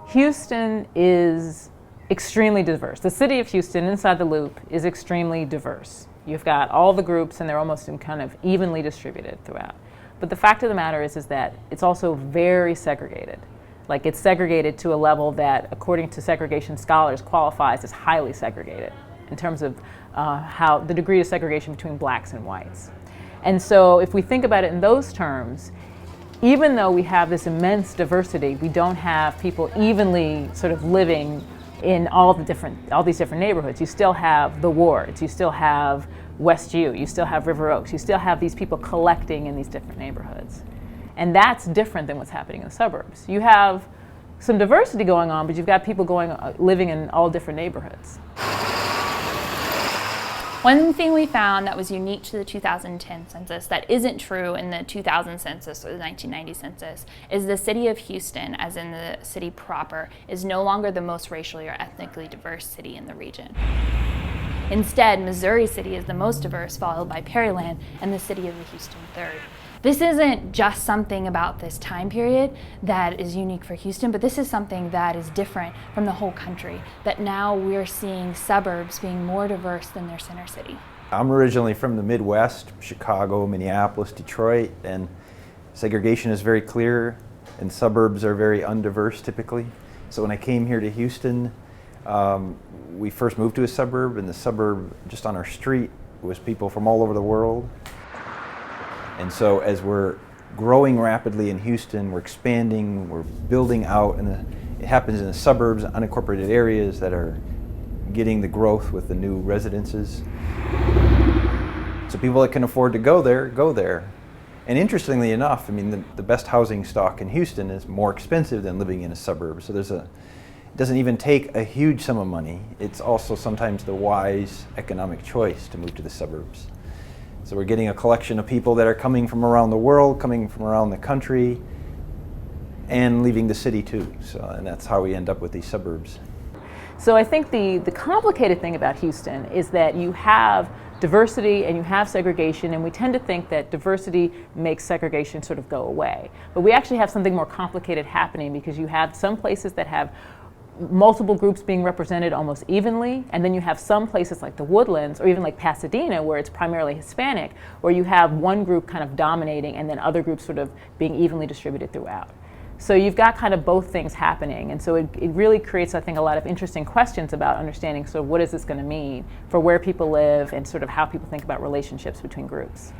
Houston is extremely diverse. The city of Houston, inside the loop, is extremely diverse. You've got all the groups and they're almost kind of evenly distributed throughout. But the fact of the matter is that it's also very segregated. Like, it's segregated to a level that, according to segregation scholars, qualifies as highly segregated in terms of how the degree of segregation between blacks and whites. And so if we think about it in those terms, even though we have this immense diversity, we don't have people evenly sort of living in all these different neighborhoods. You still have the wards, you still have West U, you still have River Oaks, you still have these people collecting in these different neighborhoods. And that's different than what's happening in the suburbs. You have some diversity going on, but you've got people living in all different neighborhoods. One thing we found that was unique to the 2010 census that isn't true in the 2000 census or the 1990 census is the city of Houston, as in the city proper, is no longer the most racially or ethnically diverse city in the region. Instead, Missouri City is the most diverse, followed by Pearland and the city of Houston third. This isn't just something about this time period that is unique for Houston, but this is something that is different from the whole country, that now we're seeing suburbs being more diverse than their center city. I'm originally from the Midwest, Chicago, Minneapolis, Detroit, and segregation is very clear and suburbs are very undiverse typically. So when I came here to Houston, we first moved to a suburb, and the suburb just on our street was people from all over the world. And so as we're growing rapidly in Houston, we're expanding, we're building out, and it happens in the suburbs, unincorporated areas that are getting the growth with the new residences. So people that can afford to go there, go there. And interestingly enough, I mean, the best housing stock in Houston is more expensive than living in a suburb. So it doesn't even take a huge sum of money. It's also sometimes the wise economic choice to move to the suburbs. So we're getting a collection of people that are coming from around the world, coming from around the country, and leaving the city too. And that's how we end up with these suburbs. So I think the complicated thing about Houston is that you have diversity and you have segregation, and we tend to think that diversity makes segregation sort of go away. But we actually have something more complicated happening, because you have some places that have multiple groups being represented almost evenly, and then you have some places like the Woodlands or even like Pasadena, where it's primarily Hispanic, where you have one group kind of dominating and then other groups sort of being evenly distributed throughout. So you've got kind of both things happening, and so it really creates, I think, a lot of interesting questions about understanding, so what is this going to mean for where people live and sort of how people think about relationships between groups.